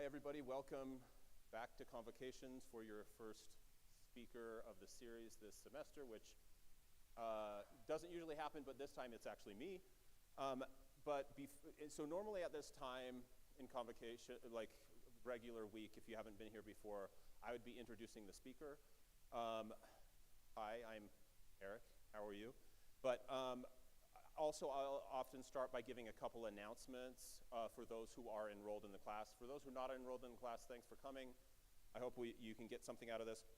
everybody. Welcome back to Convocations for your first speaker of the series this semester, which doesn't usually happen, but this time it's actually me. So normally at this time in Convocation, like regular week, if you haven't been here before, I would be introducing the speaker. Hi, I'm Eric. How are you? But also, I'll often start by giving a couple announcements for those who are enrolled in the class. For those who are not enrolled in the class, thanks for coming. I hope you can get something out of this.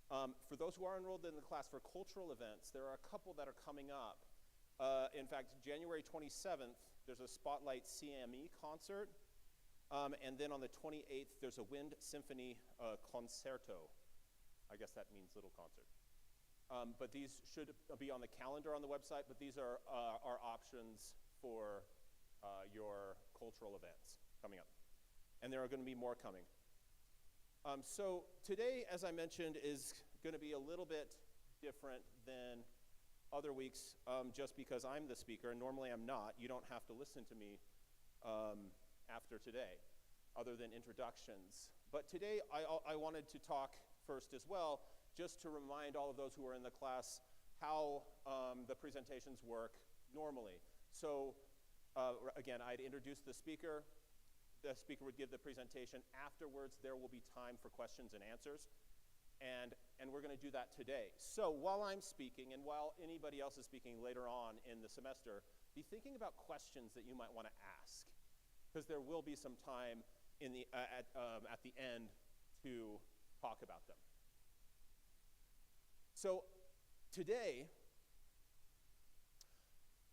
For those who are enrolled in the class for cultural events, there are a couple that are coming up. In fact, January 27th, there's a Spotlight CME concert. And then on the 28th, there's a Wind Symphony Concerto. I guess that means little concert. But these should be on the calendar on the website, but these are our options for your cultural events coming up. And there are going to be more coming. So today, as I mentioned, is going to be a little bit different than other weeks just because I'm the speaker, and normally I'm not. You don't have to listen to me after today, other than introductions. But today, I wanted to talk first as well, just to remind all of those who are in the class how the presentations work normally. So again, I'd introduce the speaker. The speaker would give the presentation. Afterwards, there will be time for questions and answers. And we're going to do that today. So while I'm speaking and while anybody else is speaking later on in the semester, be thinking about questions that you might want to ask, because there will be some time at the end to talk about them. So today,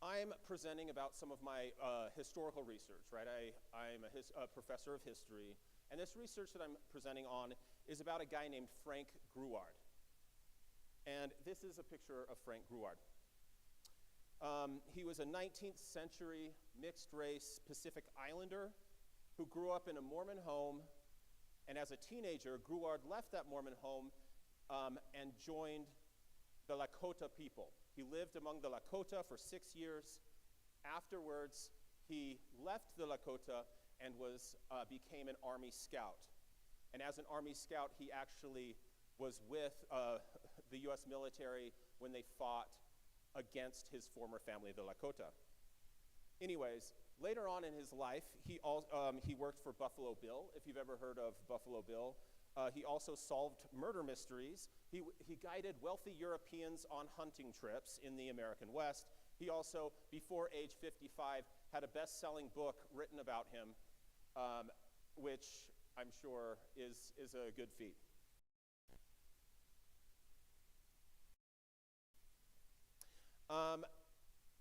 I'm presenting about some of my historical research, right? I'm a professor of history, and this research that I'm presenting on is about a guy named Frank Gruard. And this is a picture of Frank Gruard. He was a 19th century mixed-race Pacific Islander who grew up in a Mormon home, and as a teenager, Gruard left that Mormon home and joined the Lakota people. He lived among the Lakota for 6 years. Afterwards, he left the Lakota and became an Army Scout. And as an Army Scout, he actually was with the U.S. military when they fought against his former family, the Lakota. Anyways, later on in his life, he worked for Buffalo Bill, if you've ever heard of Buffalo Bill. He also solved murder mysteries. He guided wealthy Europeans on hunting trips in the American West. He also, before age 55, had a best-selling book written about him, which I'm sure is a good feat.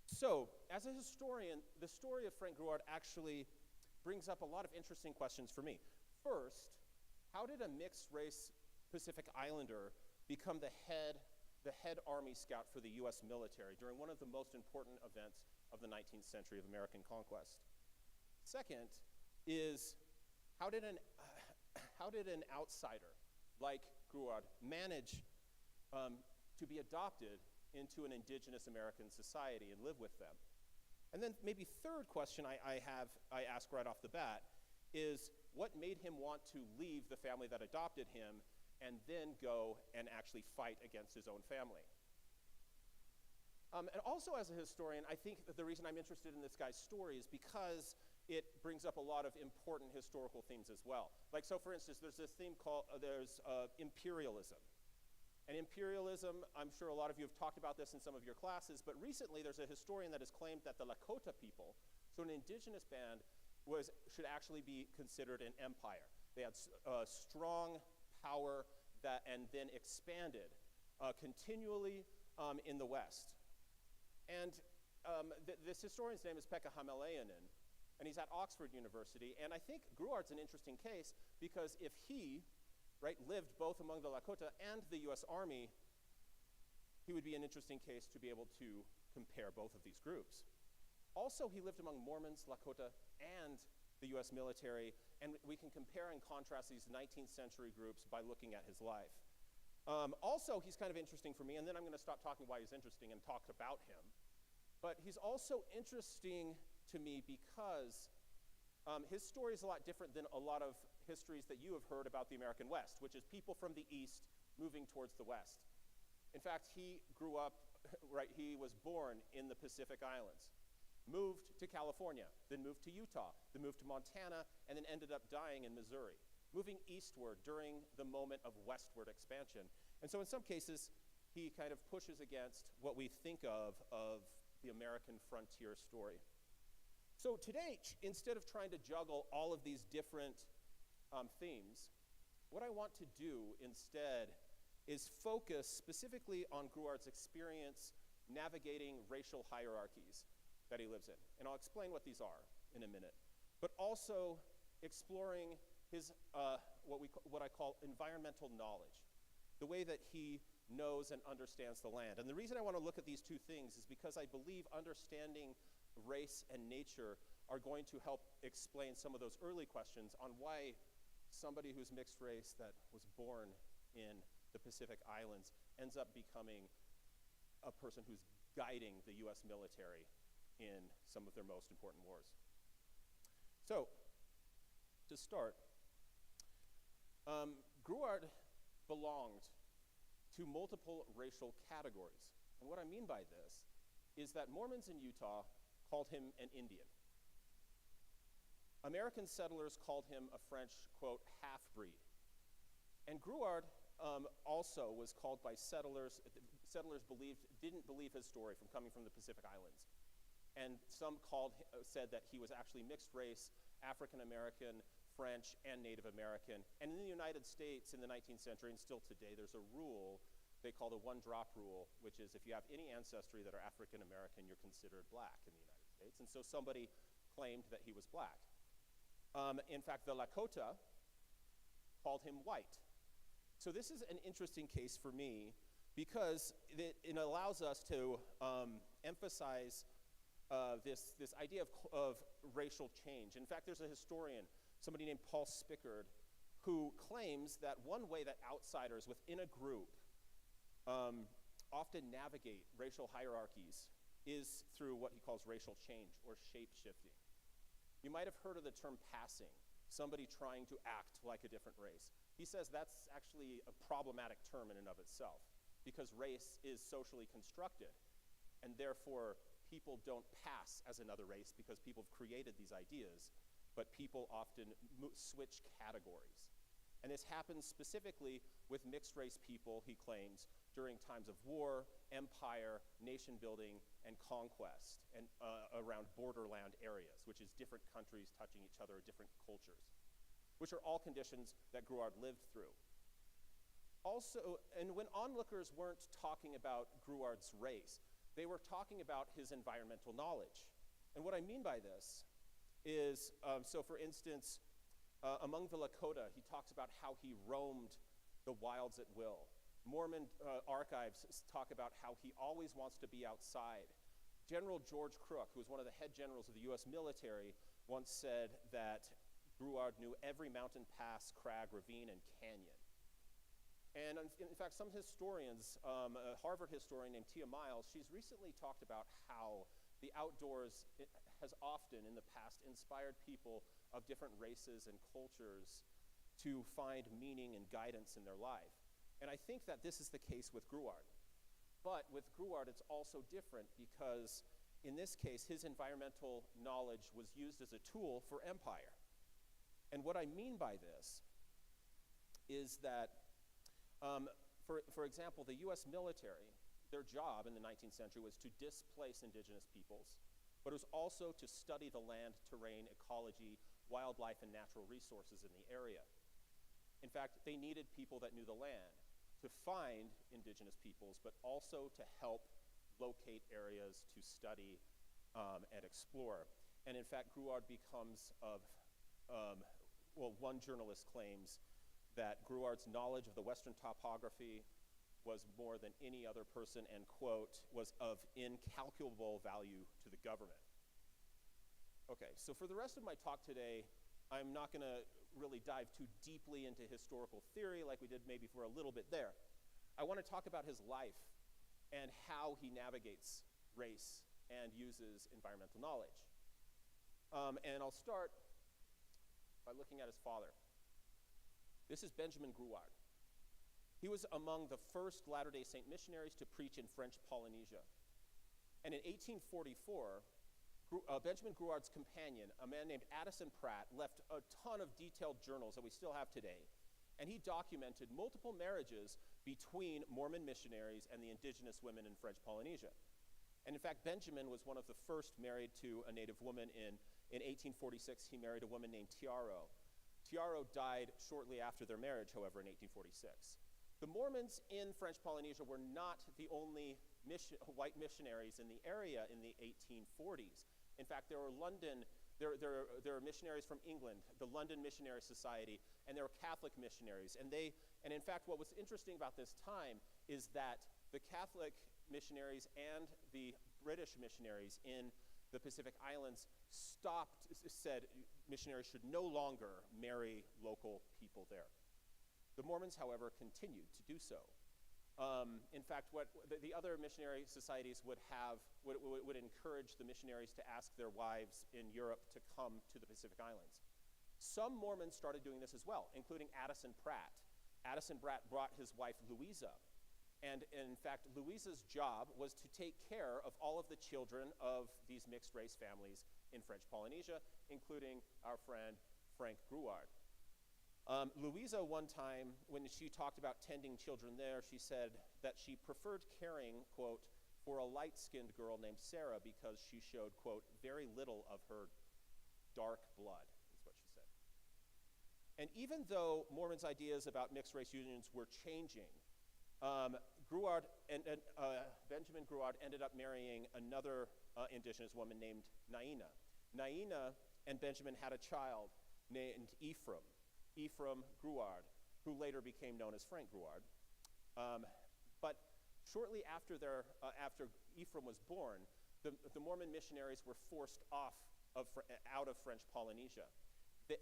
So, as a historian, the story of Frank Gruard actually brings up a lot of interesting questions for me. First, how did a mixed-race Pacific Islander become the head Army Scout for the U.S. military during one of the most important events of the 19th century of American conquest? Second is, how did an outsider like Gruard manage to be adopted into an indigenous American society and live with them? And then maybe third question I ask right off the bat is, what made him want to leave the family that adopted him and then go and actually fight against his own family? And also as a historian, I think that the reason I'm interested in this guy's story is because it brings up a lot of important historical themes as well. Like, so for instance, there's this theme called, imperialism. And imperialism, I'm sure a lot of you have talked about this in some of your classes, but recently there's a historian that has claimed that the Lakota people, so an indigenous band, should actually be considered an empire. They had strong power and then expanded continually in the West. And this historian's name is Pekka Hämäläinen, and he's at Oxford University. And I think Gruard's an interesting case because if he lived both among the Lakota and the U.S. Army, he would be an interesting case to be able to compare both of these groups. Also, he lived among Mormons, Lakota, and the U.S. military, and we can compare and contrast these 19th century groups by looking at his life. Also, he's kind of interesting for me, and then I'm going to stop talking why he's interesting and talk about him. But he's also interesting to me because his story is a lot different than a lot of histories that you have heard about the American West, which is people from the East moving towards the West. In fact, he grew up, right, he was born in the Pacific Islands, moved to California, then moved to Utah, then moved to Montana, and then ended up dying in Missouri, moving eastward during the moment of westward expansion. And so in some cases, he kind of pushes against what we think of the American frontier story. So today, instead of trying to juggle all of these different themes, what I want to do instead is focus specifically on Gruard's experience navigating racial hierarchies that he lives in. And I'll explain what these are in a minute. But also exploring his, what I call environmental knowledge, the way that he knows and understands the land. And the reason I want to look at these two things is because I believe understanding race and nature are going to help explain some of those early questions on why somebody who's mixed race that was born in the Pacific Islands ends up becoming a person who's guiding the US military in some of their most important wars. So, to start, Gruard belonged to multiple racial categories. And what I mean by this is that Mormons in Utah called him an Indian. American settlers called him a French, quote, half-breed. And Gruard also was called by settlers didn't believe his story from coming from the Pacific Islands. And some said that he was actually mixed race, African-American, French, and Native American. And in the United States in the 19th century, and still today, there's a rule they call the one-drop rule, which is if you have any ancestry that are African-American, you're considered black in the United States. And so somebody claimed that he was black. In fact, the Lakota called him white. So this is an interesting case for me because it allows us to emphasize this idea of racial change. In fact, there's a historian, somebody named Paul Spickard, who claims that one way that outsiders within a group often navigate racial hierarchies is through what he calls racial change or shape-shifting. You might have heard of the term passing, somebody trying to act like a different race. He says that's actually a problematic term in and of itself because race is socially constructed, and therefore people don't pass as another race because people have created these ideas, but people often switch categories. And this happens specifically with mixed race people, he claims, during times of war, empire, nation building, and conquest, and around borderland areas, which is different countries touching each other, different cultures, which are all conditions that Gruard lived through. Also, and when onlookers weren't talking about Gruard's race, they were talking about his environmental knowledge. And what I mean by this is, so for instance, among the Lakota, he talks about how he roamed the wilds at will. Mormon archives talk about how he always wants to be outside. General George Crook, who was one of the head generals of the US military, once said that Gruard knew every mountain pass, crag, ravine, and canyon. And in fact, some historians, a Harvard historian named Tia Miles, she's recently talked about how the outdoors has often in the past inspired people of different races and cultures to find meaning and guidance in their life. And I think that this is the case with Gruard. But with Gruard, it's also different because in this case, his environmental knowledge was used as a tool for empire. And what I mean by this is that, for example, the US military, their job in the 19th century was to displace indigenous peoples, but it was also to study the land, terrain, ecology, wildlife, and natural resources in the area. In fact, they needed people that knew the land to find indigenous peoples, but also to help locate areas to study and explore. And in fact, Gruard becomes one journalist claims that Gruard's knowledge of the Western topography was more than any other person, and quote, was of incalculable value to the government. Okay, so for the rest of my talk today, I'm not gonna really dive too deeply into historical theory like we did maybe for a little bit there. I wanna talk about his life and how he navigates race and uses environmental knowledge. And I'll start by looking at his father. This is Benjamin Gruard. He was among the first Latter-day Saint missionaries to preach in French Polynesia. And in 1844, Benjamin Gruard's companion, a man named Addison Pratt, left a ton of detailed journals that we still have today, and he documented multiple marriages between Mormon missionaries and the indigenous women in French Polynesia. And in fact, Benjamin was one of the first married to a native woman. In 1846, he married a woman named Tiaro. Tiaro died shortly after their marriage, however, in 1846. The Mormons in French Polynesia were not the only white missionaries in the area in the 1840s. In fact, there were missionaries from England, the London Missionary Society, and there were Catholic missionaries. And in fact, what was interesting about this time is that the Catholic missionaries and the British missionaries in the Pacific Islands said missionaries should no longer marry local people there. The Mormons, however, continued to do so. In fact, what the other missionary societies would encourage the missionaries to ask their wives in Europe to come to the Pacific Islands. Some Mormons started doing this as well, including Addison Pratt. Addison Pratt brought his wife Louisa. And in fact, Louisa's job was to take care of all of the children of these mixed race families in French Polynesia, including our friend Frank Gruard. Louisa, one time, when she talked about tending children there, she said that she preferred caring, quote, for a light-skinned girl named Sarah because she showed, quote, very little of her dark blood, is what she said. And even though Mormons' ideas about mixed-race unions were changing, Benjamin Gruard ended up marrying another indigenous woman named Naina. Naina and Benjamin had a child named Ephraim Gruard, who later became known as Frank Gruard. But shortly after Ephraim was born, the Mormon missionaries were forced out of French Polynesia.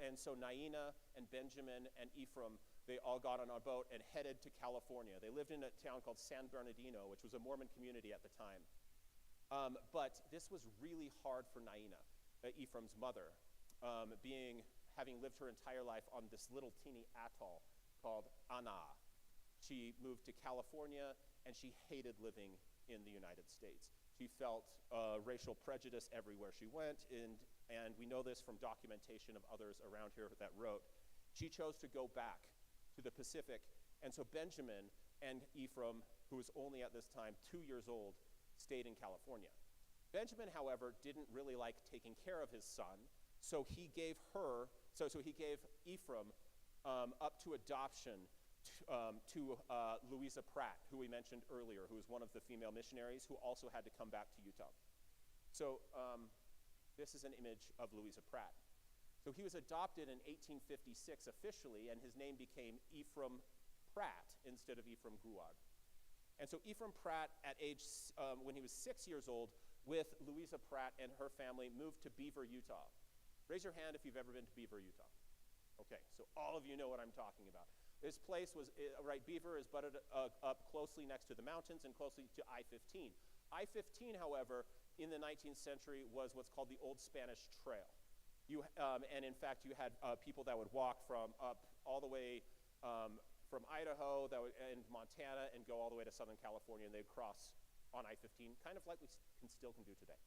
And so Naina and Benjamin and Ephraim, they all got on a boat and headed to California. They lived in a town called San Bernardino, which was a Mormon community at the time. But this was really hard for Naina, Ephraim's mother, having lived her entire life on this little teeny atoll called Ana. She moved to California, and she hated living in the United States. She felt racial prejudice everywhere she went, and we know this from documentation of others around here that wrote. She chose to go back to the Pacific, and so Benjamin and Ephraim, who was only at this time 2 years old, stayed in California. Benjamin, however, didn't really like taking care of his son, so he gave Ephraim up to adoption to Louisa Pratt, who we mentioned earlier, who was one of the female missionaries who also had to come back to Utah. So this is an image of Louisa Pratt. So he was adopted in 1856 officially, and his name became Ephraim Pratt instead of Ephraim Gruard. And so Ephraim Pratt, when he was 6 years old, with Louisa Pratt and her family, moved to Beaver, Utah. Raise your hand if you've ever been to Beaver, Utah. Okay, so all of you know what I'm talking about. This place was, Beaver is butted up closely next to the mountains and closely to I-15. I-15, however, in the 19th century was what's called the Old Spanish Trail. And in fact, you had people that would walk from up all the way from Idaho and Montana and go all the way to Southern California, and they'd cross on I-15, kind of like we still can do today.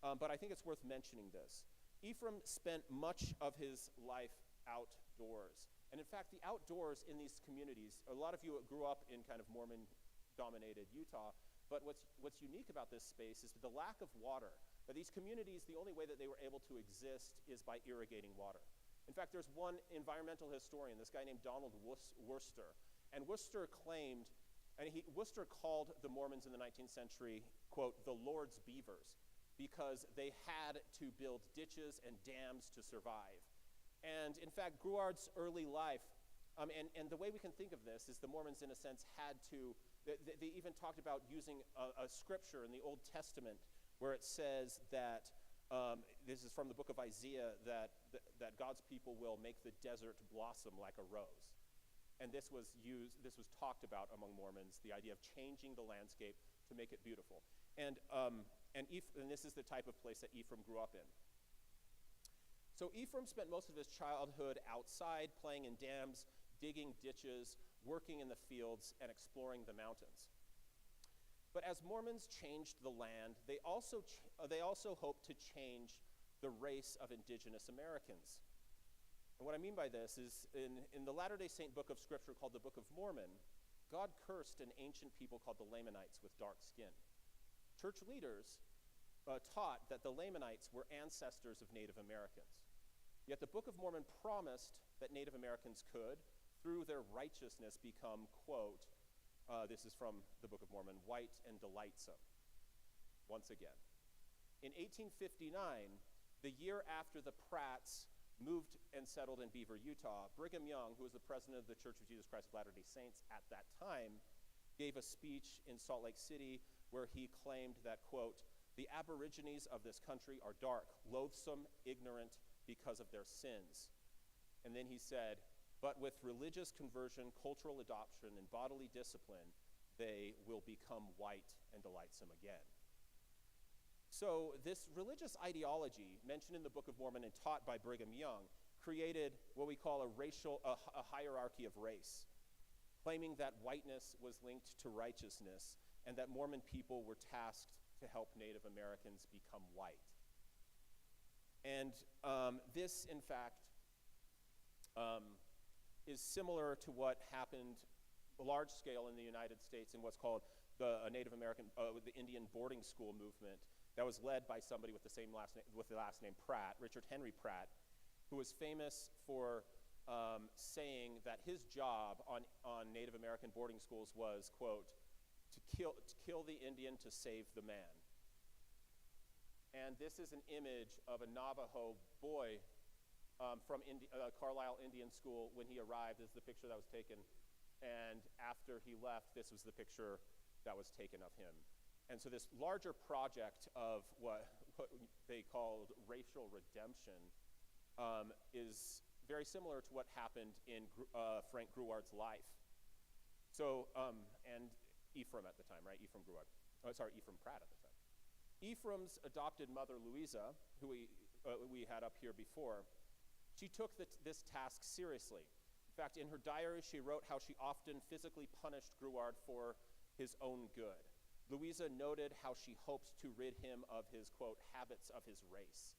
But I think it's worth mentioning this. Ephraim spent much of his life outdoors. And in fact, the outdoors in these communities, a lot of you grew up in kind of Mormon-dominated Utah, but what's unique about this space is the lack of water. But these communities, the only way that they were able to exist is by irrigating water. In fact, there's one environmental historian, this guy named Donald Worcester, and Worcester called the Mormons in the 19th century, quote, the Lord's beavers, because they had to build ditches and dams to survive. And in fact, Gruard's early life, and the way we can think of this is the Mormons, in a sense, they even talked about using a scripture in the Old Testament where it says that, this is from the book of Isaiah, that God's people will make the desert blossom like a rose. And this was talked about among Mormons, the idea of changing the landscape to make it beautiful. And this is the type of place that Ephraim grew up in. So Ephraim spent most of his childhood outside, playing in dams, digging ditches, working in the fields, and exploring the mountains. But as Mormons changed the land, they also hoped to change the race of indigenous Americans. And what I mean by this is in the Latter-day Saint book of Scripture called the Book of Mormon, God cursed an ancient people called the Lamanites with dark skin. Church leaders taught that the Lamanites were ancestors of Native Americans. Yet the Book of Mormon promised that Native Americans could, through their righteousness, become, quote, this is from the Book of Mormon, white and delightsome, once again. In 1859, the year after the Pratts moved and settled in Beaver, Utah, Brigham Young, who was the president of the Church of Jesus Christ of Latter-day Saints at that time, gave a speech in Salt Lake City where he claimed that, quote, the Aborigines of this country are dark, loathsome, ignorant because of their sins. And then he said, but with religious conversion, cultural adoption, and bodily discipline, they will become white and delightsome again. So this religious ideology mentioned in the Book of Mormon and taught by Brigham Young created what we call a hierarchy of race, claiming that whiteness was linked to righteousness and that Mormon people were tasked to help Native Americans become white. And this, in fact, is similar to what happened large scale in the United States in what's called the Native American, the Indian boarding school movement that was led by somebody with the last name Pratt, Richard Henry Pratt, who was famous for saying that his job on Native American boarding schools was, quote, to kill the Indian to save the man. And this is an image of a Navajo boy from Carlisle Indian School when he arrived. This is the picture that was taken. And after he left, this was the picture that was taken of him. And so this larger project of what they called racial redemption is very similar to what happened in Frank Gruard's life. So, and Ephraim at the time, right? Ephraim Pratt at the time. Ephraim's adopted mother, Louisa, who we had up here before, she took this task seriously. In fact, in her diary, she wrote how she often physically punished Gruard for his own good. Louisa noted how she hoped to rid him of his, quote, habits of his race.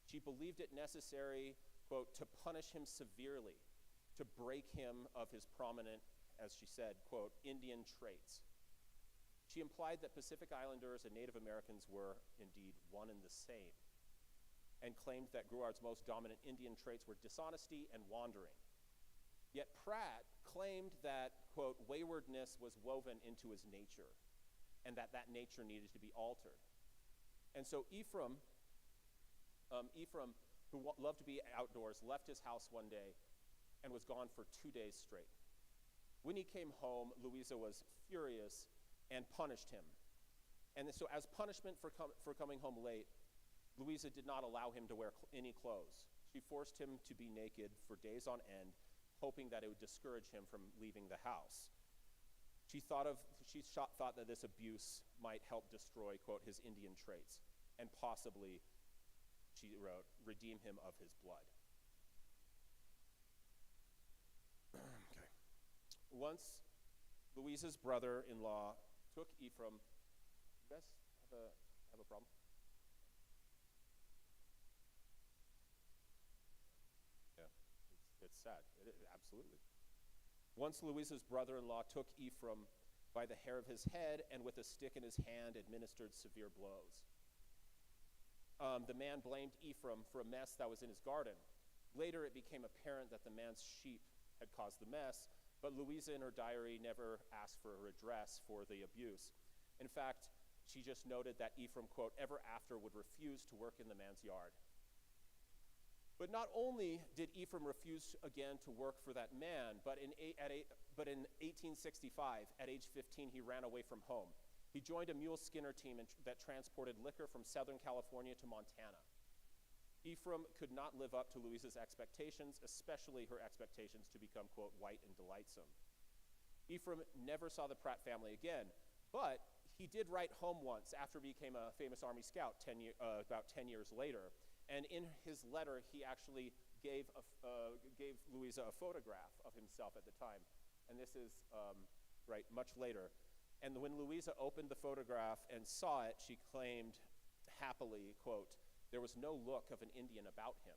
She believed it necessary, quote, to punish him severely, to break him of his prominent, as she said, quote, Indian traits. She implied that Pacific Islanders and Native Americans were indeed one and the same, and claimed that Gruard's most dominant Indian traits were dishonesty and wandering. Yet Pratt claimed that, quote, waywardness was woven into his nature, and that nature needed to be altered. And so Ephraim, who loved to be outdoors, left his house one day and was gone for 2 days straight. When he came home, Louisa was furious and punished him. And so as punishment for coming home late, Louisa did not allow him to wear any clothes. She forced him to be naked for days on end, hoping that it would discourage him from leaving the house. She thought that this abuse might help destroy, quote, his Indian traits, and possibly, she wrote, redeem him of his blood. Okay. Once Louisa's brother-in-law took Ephraim. You guys have a problem? It's sad. Absolutely. Once Louisa's brother-in-law took Ephraim by the hair of his head and with a stick in his hand administered severe blows. The man blamed Ephraim for a mess that was in his garden. Later, it became apparent that the man's sheep had caused the mess, but Louisa in her diary never asked for a redress for the abuse. In fact, she just noted that Ephraim, quote, ever after would refuse to work in the man's yard. But not only did Ephraim refuse again to work for that man, but in 1865, at age 15, he ran away from home. He joined a mule skinner team that transported liquor from Southern California to Montana. Ephraim could not live up to Louisa's expectations, especially her expectations to become, quote, white and delightsome. Ephraim never saw the Pratt family again, but he did write home once after he became a famous Army Scout about 10 years later. And in his letter, he actually gave Louisa a photograph of himself at the time. And this is right much later. And when Louisa opened the photograph and saw it, she claimed happily, quote, "There was no look of an Indian about him."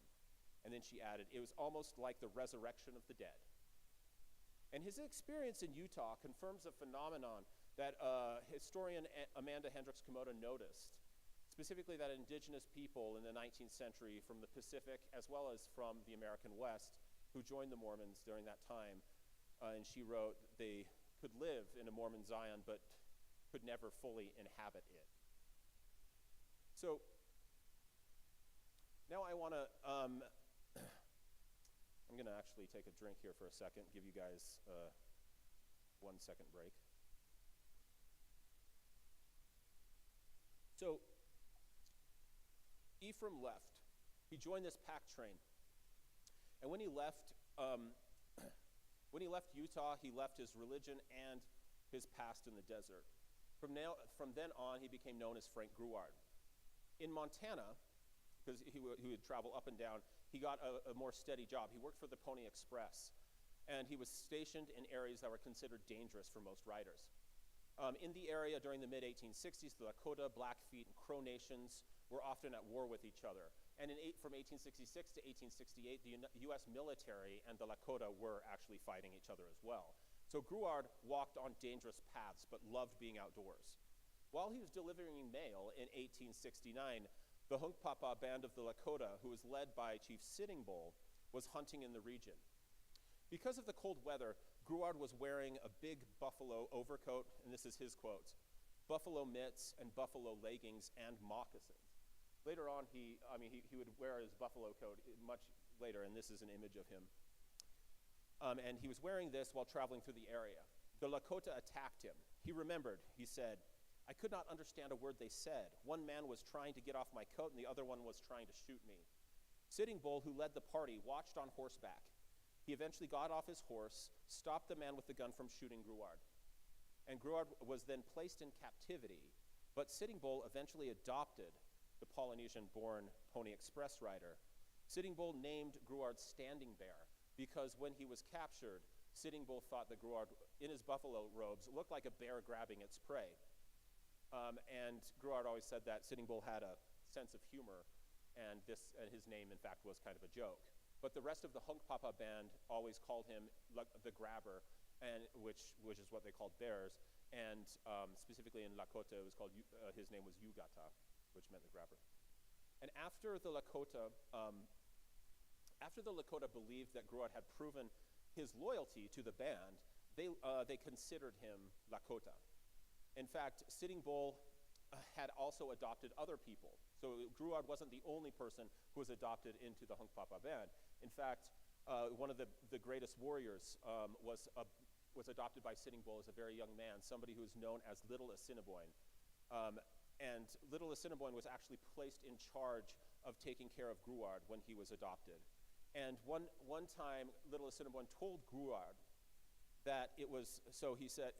And then she added, "It was almost like the resurrection of the dead." And his experience in Utah confirms a phenomenon that historian Amanda Hendricks Komoda noticed, specifically that indigenous people in the 19th century from the Pacific as well as from the American West who joined the Mormons during that time, and she wrote they could live in a Mormon Zion but could never fully inhabit it. So now I want to, I'm going to actually take a drink here for a second, give you guys 1 second break. So Ephraim left. He joined this pack train. And when he left Utah, he left his religion and his past in the desert. From then on, he became known as Frank Gruard. In Montana, because he would travel up and down, he got a more steady job. He worked for the Pony Express, and he was stationed in areas that were considered dangerous for most riders. In the area during the mid-1860s, the Lakota, Blackfeet, and Crow nations were often at war with each other. And from 1866 to 1868, the U.S. military and the Lakota were actually fighting each other as well. So Gruard walked on dangerous paths, but loved being outdoors. While he was delivering mail in 1869, the Hunkpapa band of the Lakota, who was led by Chief Sitting Bull, was hunting in the region. Because of the cold weather, Gruard was wearing a big buffalo overcoat, and this is his quotes, buffalo mitts and buffalo leggings and moccasins. Later on, he would wear his buffalo coat much later, and this is an image of him. And he was wearing this while traveling through the area. The Lakota attacked him. He remembered, he said, "I could not understand a word they said. One man was trying to get off my coat, and the other one was trying to shoot me." Sitting Bull, who led the party, watched on horseback. He eventually got off his horse, stopped the man with the gun from shooting Gruard. And Gruard was then placed in captivity, but Sitting Bull eventually adopted the Polynesian-born Pony Express rider. Sitting Bull named Gruard Standing Bear because when he was captured, Sitting Bull thought that Gruard, in his buffalo robes, looked like a bear grabbing its prey. And Gruard always said that Sitting Bull had a sense of humor, and his name, in fact, was kind of a joke. But the rest of the Hunkpapa band always called him the Grabber, which is what they called bears. And specifically in Lakota, it was called his name was Yugata, which meant the Grabber. And after the Lakota believed that Gruard had proven his loyalty to the band, they considered him Lakota. In fact, Sitting Bull had also adopted other people. So Gruard wasn't the only person who was adopted into the Hunkpapa band. In fact, one of the greatest warriors was adopted by Sitting Bull as a very young man, somebody who is known as Little Assiniboine. And Little Assiniboine was actually placed in charge of taking care of Gruard when he was adopted. And one time, Little Assiniboine told Gruard that it was, so he said,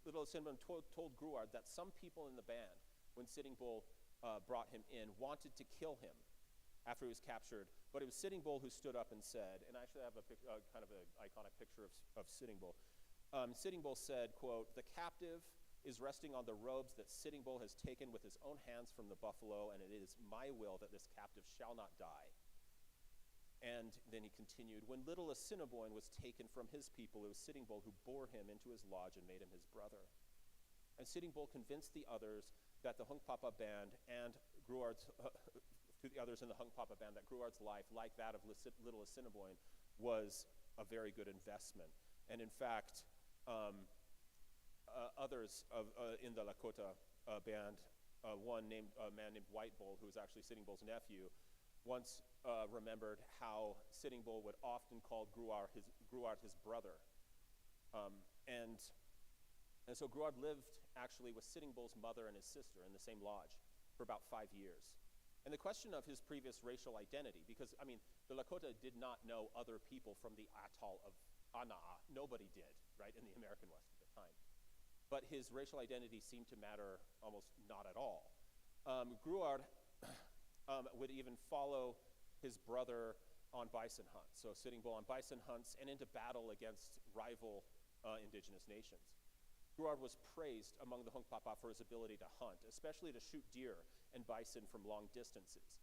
Little Assiniboine told Gruard that some people in the band, when Sitting Bull brought him in, wanted to kill him after he was captured, but it was Sitting Bull who stood up and said, and I actually have kind of an iconic picture of Sitting Bull. Sitting Bull said, quote, "The captive is resting on the robes that Sitting Bull has taken with his own hands from the buffalo, and it is my will that this captive shall not die." And then he continued, "When Little Assiniboine was taken from his people, it was Sitting Bull who bore him into his lodge and made him his brother." And Sitting Bull convinced the others that the Hunkpapa band and Gruard's, to the others in the Hunkpapa band, that Gruard's life, like that of Little Assiniboine, was a very good investment. And in fact, others in the Lakota band, a man named White Bull, who was actually Sitting Bull's nephew, once remembered how Sitting Bull would often call Gruard his brother. And so Gruard lived actually with Sitting Bull's mother and his sister in the same lodge for about 5 years. And the question of his previous racial identity, because, I mean, the Lakota did not know other people from the atoll of Anaa. Nobody did, right, in the American West at the time. But his racial identity seemed to matter almost not at all. Gruard would even follow his brother on bison hunts. So Sitting Bull on bison hunts and into battle against rival indigenous nations. Gruard was praised among the Hunkpapa for his ability to hunt, especially to shoot deer and bison from long distances.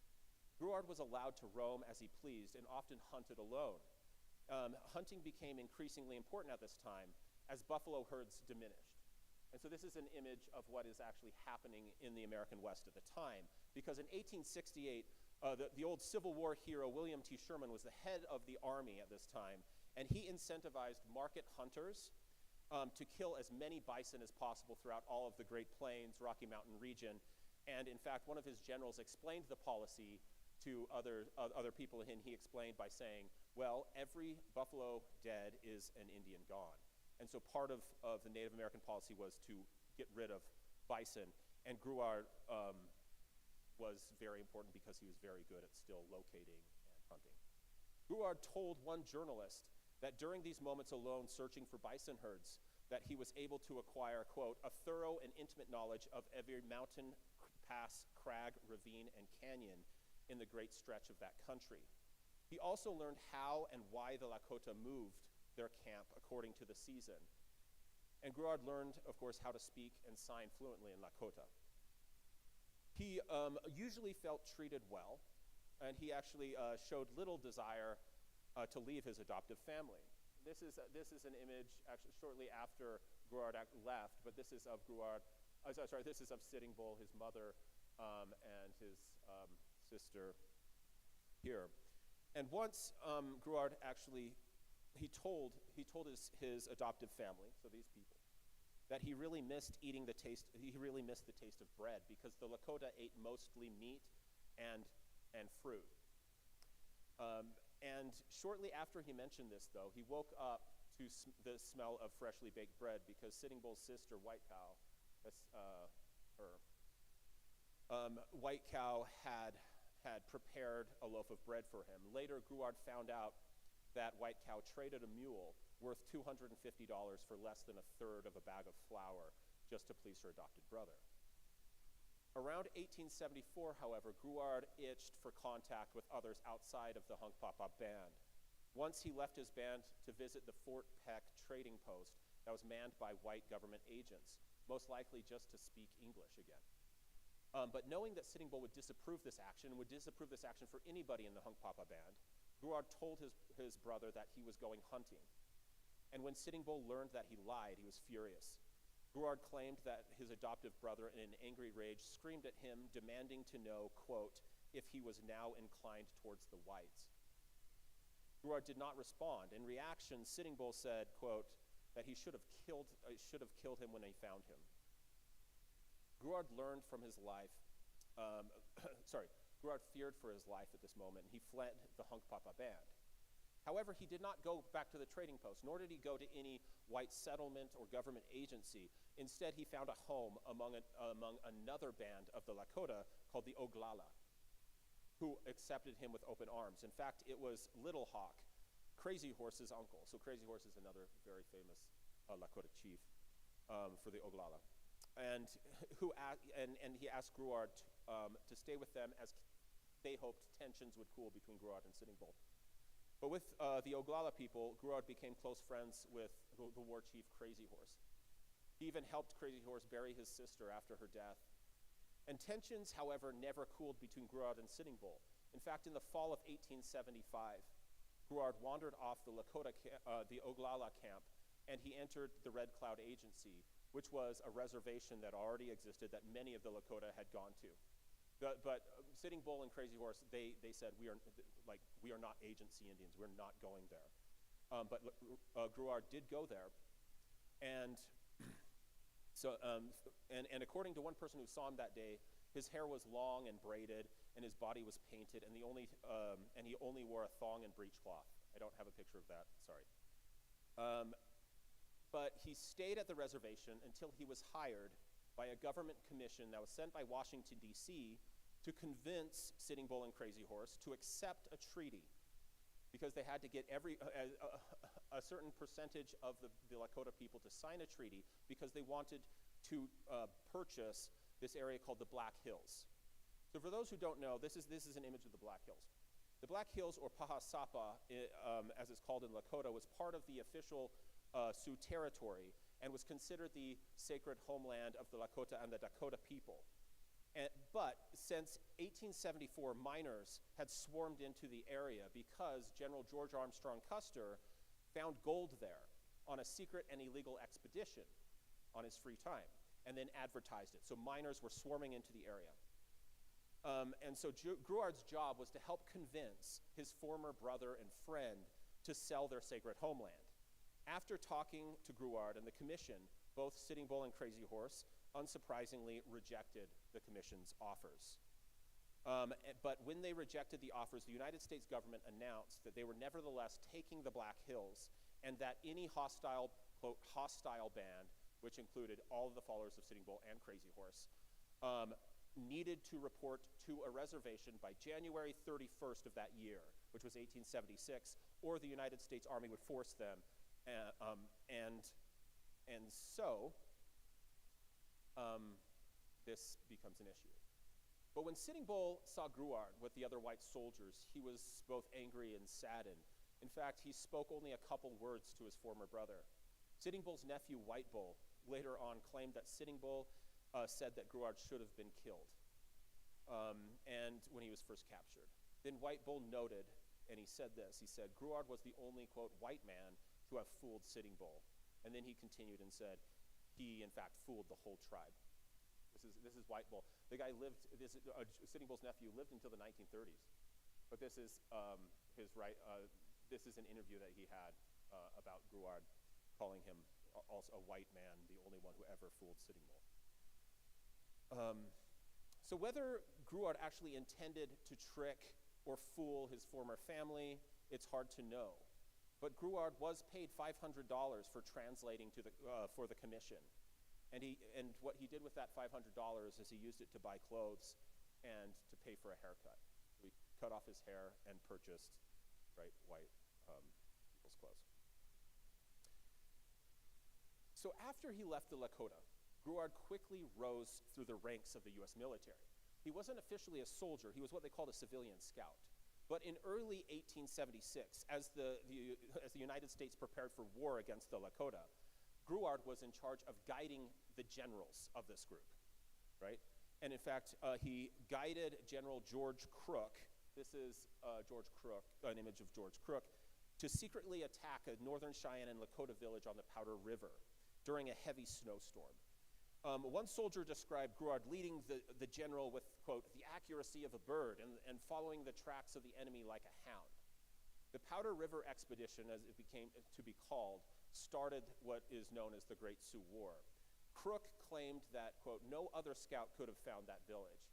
Gruard was allowed to roam as he pleased and often hunted alone. Hunting became increasingly important at this time as buffalo herds diminished. And so this is an image of what is actually happening in the American West at the time, because in 1868, the old Civil War hero William T. Sherman was the head of the Army at this time, and he incentivized market hunters to kill as many bison as possible throughout all of the Great Plains, Rocky Mountain region. And in fact, one of his generals explained the policy to other people, and he explained by saying, well, every buffalo dead is an Indian gone. And so part of the Native American policy was to get rid of bison, and Gruard was very important because he was very good at still locating and hunting. Gruard told one journalist that during these moments alone searching for bison herds, that he was able to acquire, quote, a thorough and intimate knowledge of every mountain, pass, crag, ravine, and canyon in the great stretch of that country. He also learned how and why the Lakota moved their camp according to the season. And Gruard learned, of course, how to speak and sign fluently in Lakota. He usually felt treated well, and he actually showed little desire to leave his adoptive family. This is an image actually shortly after Gruard left, but this is of Gruard. This is of Sitting Bull, his mother, and his sister here. And once Gruard actually he told his adoptive family, so these people, that he really missed the taste of bread, because the Lakota ate mostly meat and fruit. And shortly after he mentioned this, though, he woke up to the smell of freshly baked bread, because Sitting Bull's sister, White Cow, White Cow had prepared a loaf of bread for him. Later, Gruard found out that White Cow traded a mule worth $250 for less than a third of a bag of flour just to please her adopted brother. Around 1874, however, Gruard itched for contact with others outside of the Hunkpapa band. Once he left his band to visit the Fort Peck trading post that was manned by white government agents, most likely just to speak English again. But knowing that Sitting Bull would disapprove this action, and would disapprove this action for anybody in the Hunkpapa band, Gruard told his brother that he was going hunting. And when Sitting Bull learned that he lied, he was furious. Gruard claimed that his adoptive brother, in an angry rage, screamed at him, demanding to know, quote, if he was now inclined towards the whites. Gruard did not respond. In reaction, Sitting Bull said, quote, that he should have killed him when they found him. Gruard learned from his life, Gruard feared for his life at this moment, and he fled the Hunkpapa band. However, he did not go back to the trading post, nor did he go to any white settlement or government agency. Instead, he found a home among another band of the Lakota called the Oglala, who accepted him with open arms. In fact, it was Little Hawk, Crazy Horse's uncle. So Crazy Horse is another very famous Lakota chief for the Oglala. And he asked Gruard to stay with them, as they hoped tensions would cool between Gruard and Sitting Bull. But with the Oglala people, Gruard became close friends with the war chief Crazy Horse. He even helped Crazy Horse bury his sister after her death. And tensions, however, never cooled between Gruard and Sitting Bull. In fact, in the fall of 1875, Gruard wandered off the Oglala camp, and he entered the Red Cloud Agency, which was a reservation that already existed that many of the Lakota had gone to. But Sitting Bull and Crazy Horse, they said, we are not agency Indians. We're not going there. But Gruard did go there, and and according to one person who saw him that day, his hair was long and braided, and his body was painted, and he only wore a thong and breechcloth. I don't have a picture of that. Sorry. But he stayed at the reservation until he was hired by a government commission that was sent by Washington, D.C., to convince Sitting Bull and Crazy Horse to accept a treaty, because they had to get a certain percentage of the Lakota people to sign a treaty, because they wanted to purchase this area called the Black Hills. So for those who don't know, this is an image of the Black Hills. The Black Hills, or Pahasapa, as it's called in Lakota, was part of the official Sioux territory and was considered the sacred homeland of the Lakota and the Dakota people. But since 1874, miners had swarmed into the area because General George Armstrong Custer found gold there on a secret and illegal expedition on his free time, and then advertised it. So miners were swarming into the area. And so Gruard's job was to help convince his former brother and friend to sell their sacred homeland. After talking to Gruard and the commission, both Sitting Bull and Crazy Horse unsurprisingly rejected the commission's offers. But when they rejected the offers, the United States government announced that they were nevertheless taking the Black Hills, and that any hostile, quote, hostile band, which included all of the followers of Sitting Bull and Crazy Horse, needed to report to a reservation by January 31st of that year, which was 1876, or the United States Army would force them. So this becomes an issue. But when Sitting Bull saw Gruard with the other white soldiers, he was both angry and saddened. In fact, he spoke only a couple words to his former brother. Sitting Bull's nephew, White Bull, later on claimed that Sitting Bull said that Gruard should have been killed, and when he was first captured. Then White Bull noted, and he said this, he said, Gruard was the only, quote, white man to have fooled Sitting Bull. And then he continued and said, he, in fact, fooled the whole tribe. This is White Bull. The guy lived, Sitting Bull's nephew lived until the 1930s. But this is this is an interview that he had about Gruard, calling him also a white man, the only one who ever fooled Sitting Bull. So whether Gruard actually intended to trick or fool his former family, it's hard to know. But Gruard was paid $500 for translating for the commission. And what he did with that $500 is he used it to buy clothes and to pay for a haircut. So he cut off his hair and purchased white people's clothes. So after he left the Lakota, Gruard quickly rose through the ranks of the U.S. military. He wasn't officially a soldier. He was what they called a civilian scout. But in early 1876, as the United States prepared for war against the Lakota, Gruard was in charge of guiding the generals of this group, right? And in fact, he guided General George Crook, this is George Crook, an image of George Crook, to secretly attack a northern Cheyenne and Lakota village on the Powder River during a heavy snowstorm. One soldier described Gruard leading the general with, quote, the accuracy of a bird and following the tracks of the enemy like a hound. The Powder River expedition, as it became to be called, started what is known as the Great Sioux War. Crook claimed that, quote, no other scout could have found that village.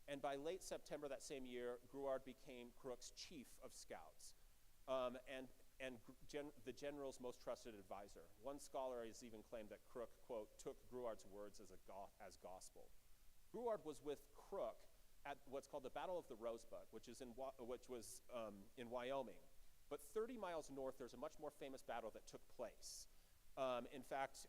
And by late September that same year, Gruard became Crook's chief of scouts and the general's most trusted advisor. One scholar has even claimed that Crook, quote, took Gruard's words as gospel. Gruard was with Crook at what's called the Battle of the Rosebud, which was in Wyoming. But 30 miles north, there's a much more famous battle that took place. In fact,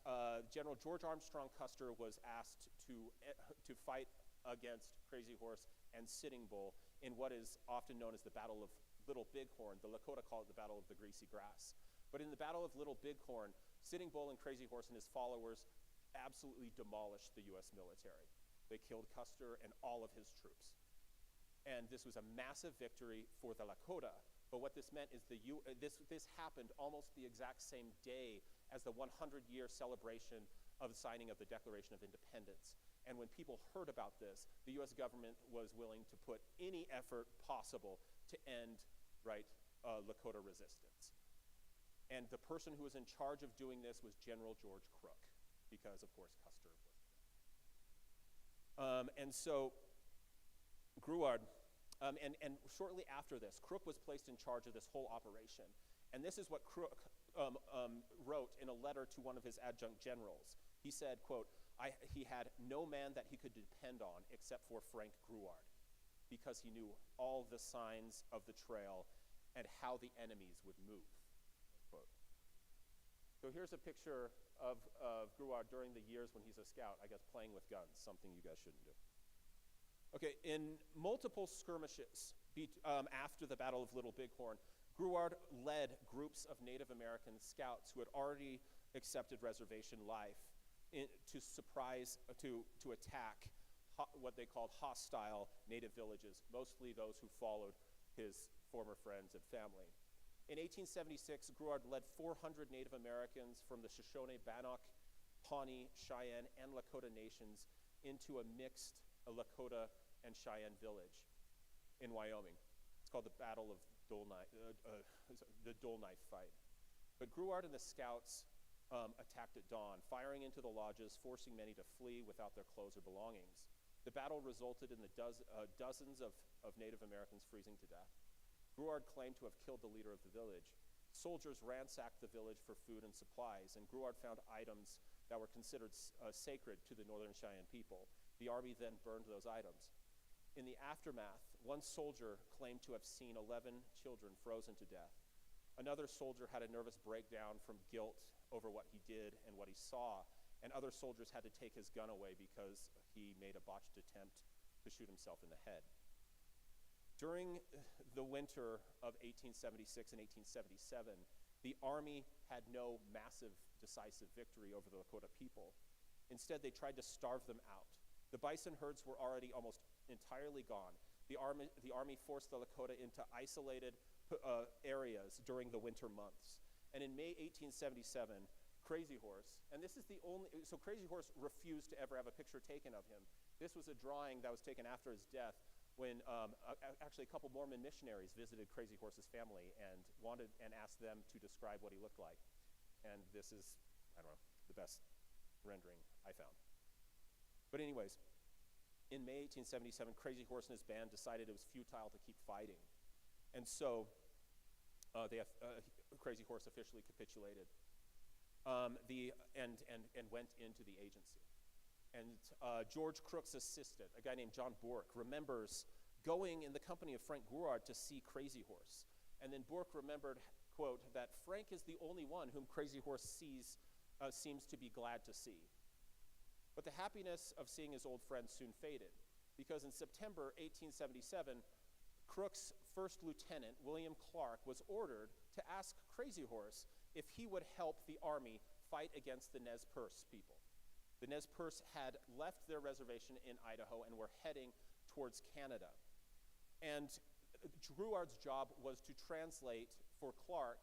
General George Armstrong Custer was asked to fight against Crazy Horse and Sitting Bull in what is often known as the Battle of Little Bighorn. The Lakota call it the Battle of the Greasy Grass. But in the Battle of Little Bighorn, Sitting Bull and Crazy Horse and his followers absolutely demolished the U.S. military. They killed Custer and all of his troops. And this was a massive victory for the Lakota. But what this meant is this happened almost the exact same day as the 100-year celebration of the signing of the Declaration of Independence. And when people heard about this, the U.S. government was willing to put any effort possible to end Lakota resistance. And the person who was in charge of doing this was General George Crook, because, of course, Custer was there. And so Gruard, and shortly after this, Crook was placed in charge of this whole operation. And this is what Crook wrote in a letter to one of his adjunct generals. He said, quote, he had no man that he could depend on except for Frank Gruard, because he knew all the signs of the trail and how the enemies would move, quote. So here's a picture of Gruard during the years when he's a scout, I guess playing with guns, something you guys shouldn't do. Okay, in multiple skirmishes After the Battle of Little Bighorn, Gruard led groups of Native American scouts who had already accepted reservation life to attack what they called hostile Native villages, mostly those who followed his former friends and family. In 1876, Gruard led 400 Native Americans from the Shoshone, Bannock, Pawnee, Cheyenne, and Lakota nations into a mixed Lakota and Cheyenne village in Wyoming. It's called the Battle of the Dull Knife Fight. But Gruard and the scouts attacked at dawn, firing into the lodges, forcing many to flee without their clothes or belongings. The battle resulted in the dozens of Native Americans freezing to death. Gruard claimed to have killed the leader of the village. Soldiers ransacked the village for food and supplies, and Gruard found items that were considered sacred to the Northern Cheyenne people. The army then burned those items. In the aftermath, one soldier claimed to have seen 11 children frozen to death. Another soldier had a nervous breakdown from guilt over what he did and what he saw, and other soldiers had to take his gun away because he made a botched attempt to shoot himself in the head. During the winter of 1876 and 1877, the army had no massive, decisive victory over the Lakota people. Instead, they tried to starve them out. The bison herds were already almost entirely gone. The army forced the Lakota into isolated areas during the winter months. And in May 1877, Crazy Horse, and this is the only, so Crazy Horse refused to ever have a picture taken of him. This was a drawing that was taken after his death when actually a couple Mormon missionaries visited Crazy Horse's family and asked them to describe what he looked like. And this is, I don't know, the best rendering I found. But anyways, in May 1877, Crazy Horse and his band decided it was futile to keep fighting. And so Crazy Horse officially capitulated and went into the agency. And George Crook's assistant, a guy named John Bourke, remembers going in the company of Frank Gruard to see Crazy Horse. And then Bourke remembered, quote, that Frank is the only one whom Crazy Horse seems to be glad to see. But the happiness of seeing his old friend soon faded, because in September 1877, Crook's first lieutenant, William Clark, was ordered to ask Crazy Horse if he would help the army fight against the Nez Perce people. The Nez Perce had left their reservation in Idaho and were heading towards Canada. And Gruard's job was to translate for Clark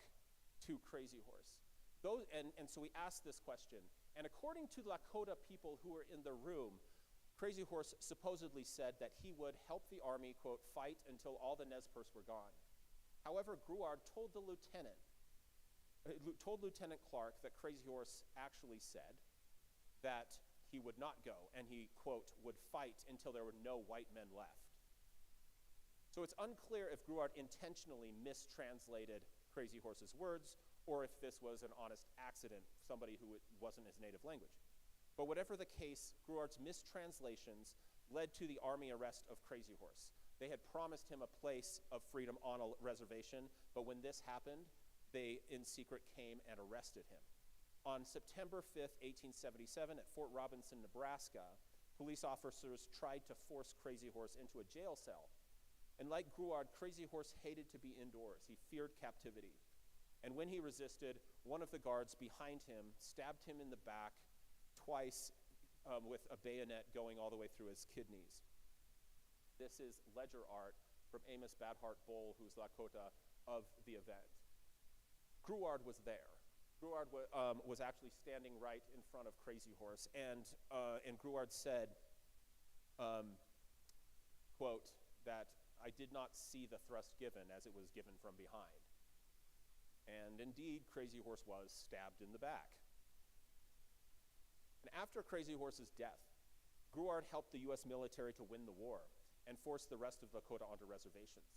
to Crazy Horse. And so we asked this question, and according to Lakota people who were in the room, Crazy Horse supposedly said that he would help the army, quote, fight until all the Nez Perce were gone. However, Gruard told Lieutenant Clark that Crazy Horse actually said that he would not go, and he, quote, would fight until there were no white men left. So it's unclear if Gruard intentionally mistranslated Crazy Horse's words, or if this was an honest accident, somebody who it wasn't his native language. But whatever the case, Gruard's mistranslations led to the army arrest of Crazy Horse. They had promised him a place of freedom on a reservation, but when this happened, they in secret came and arrested him. On September 5th, 1877, at Fort Robinson, Nebraska, police officers tried to force Crazy Horse into a jail cell. And like Gruard, Crazy Horse hated to be indoors. He feared captivity. And when he resisted, one of the guards behind him stabbed him in the back twice with a bayonet going all the way through his kidneys. This is ledger art from Amos Badhart Bull, who's Lakota, of the event. Gruard was there. Gruard was actually standing right in front of Crazy Horse, and Gruard said, quote, that I did not see the thrust given as it was given from behind. And indeed, Crazy Horse was stabbed in the back. And after Crazy Horse's death, Gruard helped the U.S. military to win the war and forced the rest of Lakota onto reservations.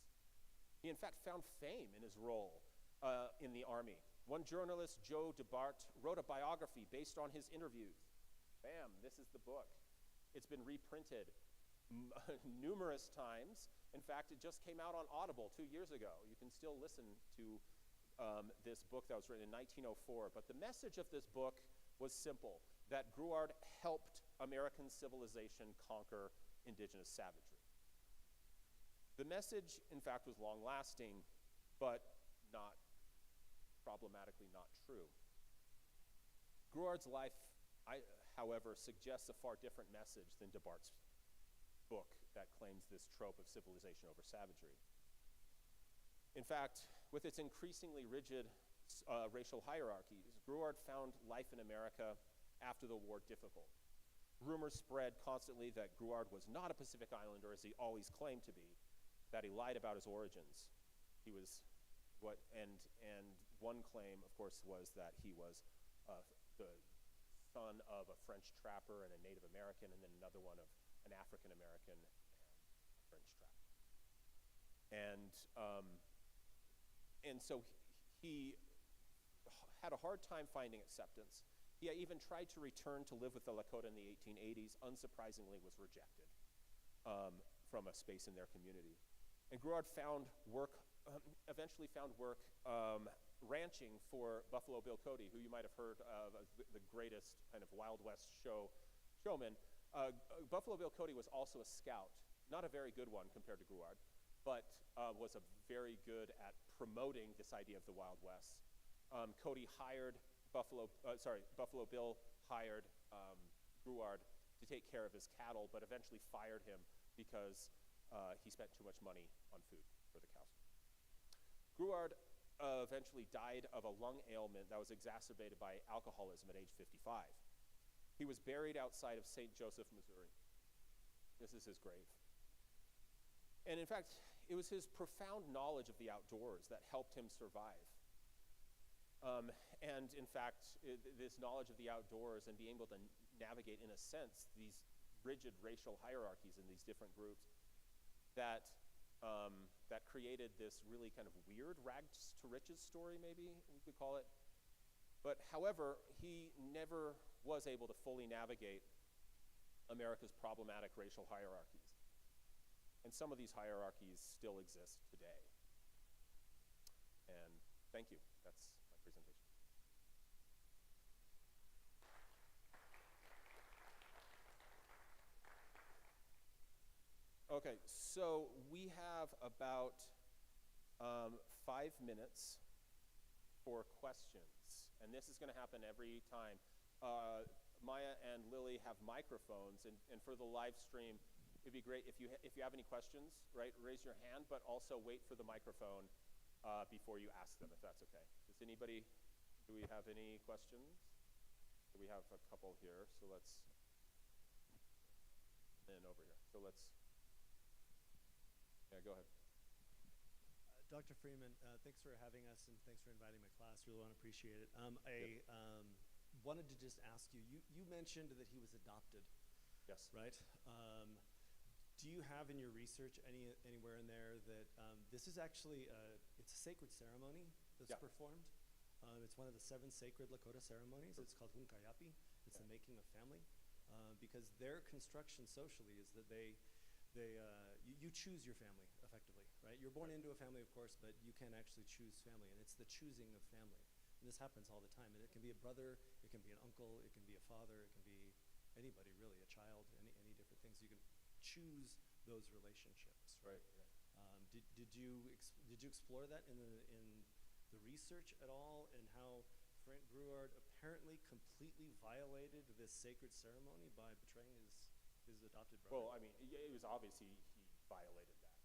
He, in fact, found fame in his role in the army. One journalist, Joe DeBart, wrote a biography based on his interviews. Bam, this is the book. It's been reprinted numerous times. In fact, it just came out on Audible 2 years ago. You can still listen to this book that was written in 1904. But the message of this book was simple, that Gruard helped American civilization conquer indigenous savagery. The message, in fact, was long-lasting, but not problematically not true. Gruard's life, however, suggests a far different message than Desbartes' book that claims this trope of civilization over savagery. In fact, with its increasingly rigid racial hierarchies, Gruard found life in America after the war difficult. Rumors spread constantly that Gruard was not a Pacific Islander, as he always claimed to be, that he lied about his origins. He was and one claim, of course, was that he was the son of a French trapper and a Native American, and then another one of an African American and a French trapper. And so he had a hard time finding acceptance. He even tried to return to live with the Lakota in the 1880s, unsurprisingly was rejected from a space in their community. And Gruard eventually found work ranching for Buffalo Bill Cody, who you might have heard of as the greatest kind of Wild West showman. Buffalo Bill Cody was also a scout, not a very good one compared to Gruard, but was very good at promoting this idea of the Wild West. Cody hired Buffalo Bill hired Gruard to take care of his cattle, but eventually fired him because he spent too much money on food for the cows. Gruard eventually died of a lung ailment that was exacerbated by alcoholism at age 55. He was buried outside of St. Joseph, Missouri. This is his grave. And in fact, it was his profound knowledge of the outdoors that helped him survive. And in fact, this knowledge of the outdoors and being able to navigate, in a sense, these rigid racial hierarchies in these different groups that created this really kind of weird rags to riches story, maybe we could call it. But however, he never was able to fully navigate America's problematic racial hierarchies. And some of these hierarchies still exist today. And thank you. That's my presentation. Okay, so we have about 5 minutes for questions. And this is going to happen every time. Maya and Lily have microphones, and for the live stream, it'd be great if you have any questions, right? Raise your hand, but also wait for the microphone before you ask them, if that's okay. Do we have any questions? We have a couple here, so let's, and over here. So let's, yeah, go ahead. Dr. Freeman, thanks for having us, and thanks for inviting my class. Really want to appreciate it. I wanted to just ask you, you mentioned that he was adopted. Yes. Right? Do you have in your research anywhere in there that this is actually it's a sacred ceremony that's performed? It's one of the 7 sacred Lakota ceremonies. It's called Hunkayapi. It's the making of family, because their construction socially is that you choose your family effectively, right? You're born into a family, of course, but you can actually choose family, and it's the choosing of family. And this happens all the time, and it can be a brother, it can be an uncle, it can be a father, it can be anybody really, a child, any different things. You can choose those relationships, right? Did you explore that in the research at all, and how Frank Gruard apparently completely violated this sacred ceremony by betraying his adopted brother? Well, I mean, it was obvious he violated that,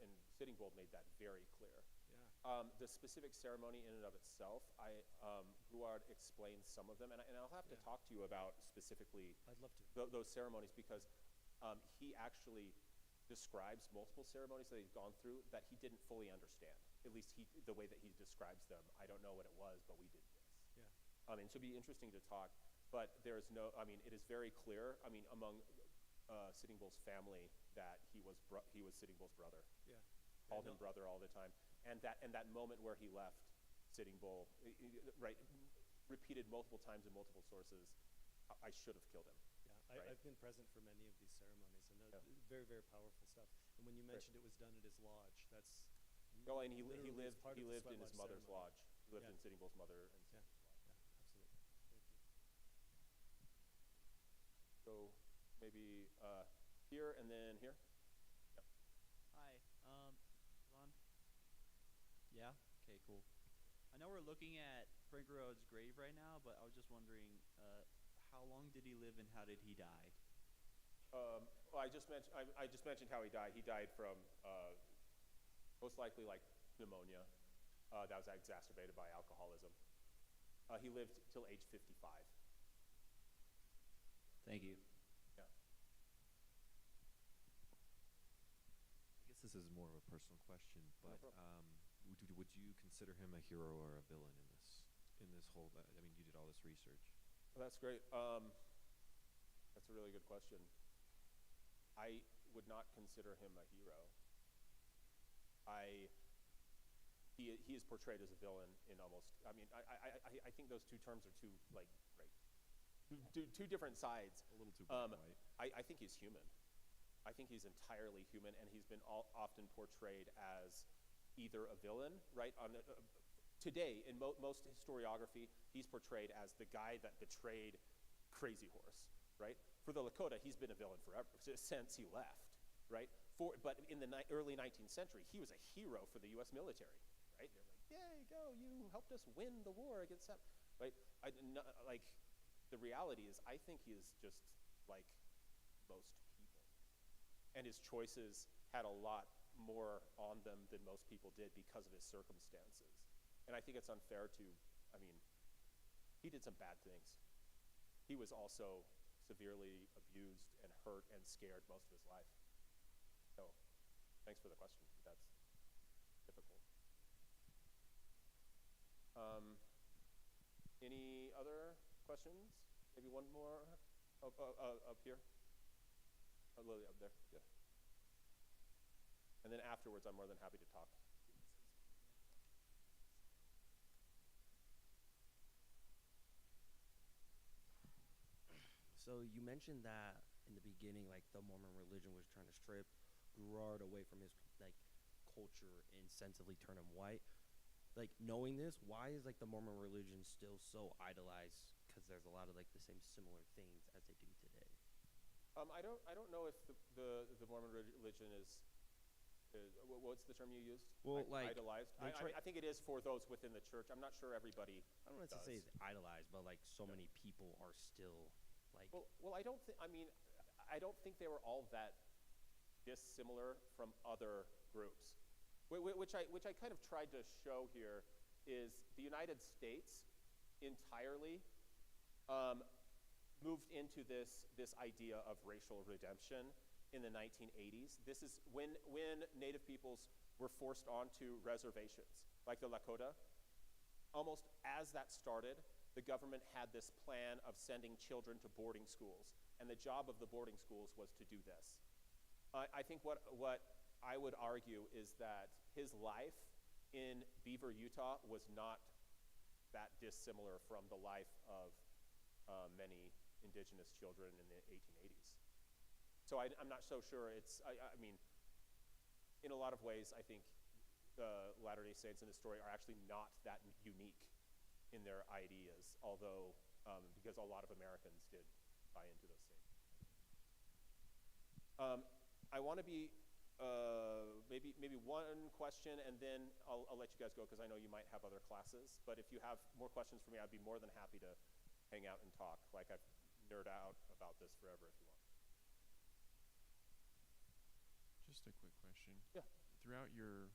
and Sitting Bull made that very clear. The specific ceremony in and of itself, Gruard explains some of them, and I'll have to talk to you about specifically I'd love to. Those ceremonies, because he actually describes multiple ceremonies that he's gone through that he didn't fully understand. At least the way that he describes them, I don't know what it was, but we did this. Yeah. And so it'd be interesting to talk, but there's no, it is very clear, among Sitting Bull's family that he was Sitting Bull's brother. Yeah. Called him brother all the time. And that moment where he left Sitting Bull, right, repeated multiple times in multiple sources, I should have killed him. Yeah, I've been present for many of these ceremonies, and they're very, very powerful stuff. And when you mentioned it was done at his lodge, that's oh, and he lived in his mother's ceremony. lodge. He lived in Sitting Bull's mother and sister's lodge. Yeah, absolutely. Thank you. So maybe here and then here. Hi. Yeah? Okay, cool. I know we're looking at Frank Rhodes' grave right now, but I was just wondering, how long did he live and how did he die? Well, I just mentioned how he died. He died from most likely like pneumonia that was exacerbated by alcoholism. He lived till age 55. Thank you. Yeah. I guess this is more of a personal question, No but problem. would you consider him a hero or a villain in this whole? I mean, you did all this research. Well, that's great. That's a really good question. I would not consider him a hero. He is portrayed as a villain in almost. I mean, I think those two terms are too like right, two different sides. A little too black and white. I think he's human. I think he's entirely human, and he's been often portrayed as either a villain, right? Today, in most historiography, he's portrayed as the guy that betrayed Crazy Horse, right? For the Lakota, he's been a villain forever, since he left, right? But in the early 19th century, he was a hero for the U.S. military, right? They're like, yay, go, you helped us win the war against them, right? Like, the reality is, I think he is just like most people. And his choices had a lot more on them than most people did because of his circumstances. And I think it's unfair to, I mean, he did some bad things. He was also severely abused and hurt and scared most of his life. So, thanks for the question. That's difficult. Any other questions? Maybe one more up here. Lily up there. Yeah. And then afterwards, I'm more than happy to talk. So you mentioned that in the beginning, like the Mormon religion was trying to strip Gerard away from his like culture and sensibly turn him white. Like knowing this, why is like the Mormon religion still so idolized? Because there's a lot of like the same similar things as they do today. I don't know if the Mormon religion is what's the term you used? Well, like idolized. I think it is for those within the church. I'm not sure everybody. I don't know to say it's idolized, but like so many people are still like. Well, I don't think. I mean, I don't think they were all that dissimilar from other groups. Which I kind of tried to show here is the United States entirely moved into this idea of racial redemption in the 1980s. This is when Native peoples were forced onto reservations, like the Lakota. Almost as that started, the government had this plan of sending children to boarding schools, and the job of the boarding schools was to do this. I think what I would argue is that his life in Beaver, Utah was not that dissimilar from the life of many indigenous children in the 1880s. So I'm not so sure it's, I mean, in a lot of ways, I think the Latter-day Saints in the story are actually not that unique in their ideas, although, because a lot of Americans did buy into those same. I want to be, maybe one question, and then I'll let you guys go, because I know you might have other classes, but if you have more questions for me, I'd be more than happy to hang out and talk. Like, I've nerd out about this forever if you want. Just a quick question. Yeah. Throughout your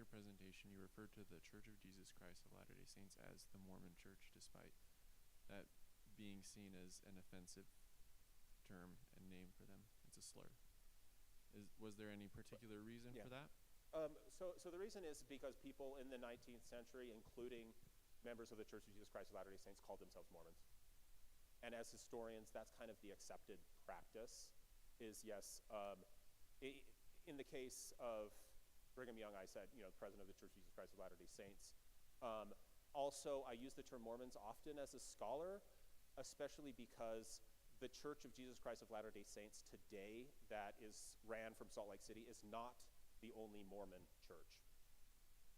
presentation, you referred to the Church of Jesus Christ of Latter-day Saints as the Mormon Church, despite that being seen as an offensive term and name for them. It's a slur. Was there any particular reason for that? So the reason is because people in the 19th century, including members of the Church of Jesus Christ of Latter-day Saints, called themselves Mormons. And as historians, that's kind of the accepted practice, is yes, in the case of Brigham Young, I said, president of the Church of Jesus Christ of Latter-day Saints. Also, I use the term Mormons often as a scholar, especially because the Church of Jesus Christ of Latter-day Saints today that ran from Salt Lake City is not the only Mormon church.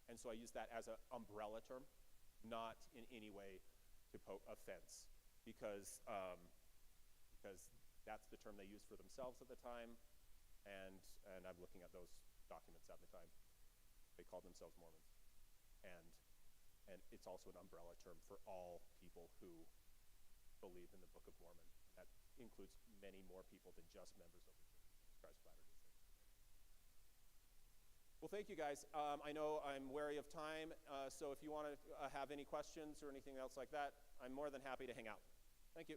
And so I use that as an umbrella term, not in any way to poke offense, because that's the term they used for themselves at the time, and I'm looking at those documents at the time. They called themselves Mormons. and it's also an umbrella term for all people who believe in the Book of Mormon. That includes many more people than just members of the Church of Jesus Christ of Latter-day Saints. Well, thank you guys. I know I'm wary of time, so if you want to have any questions or anything else like that, I'm more than happy to hang out. Thank you.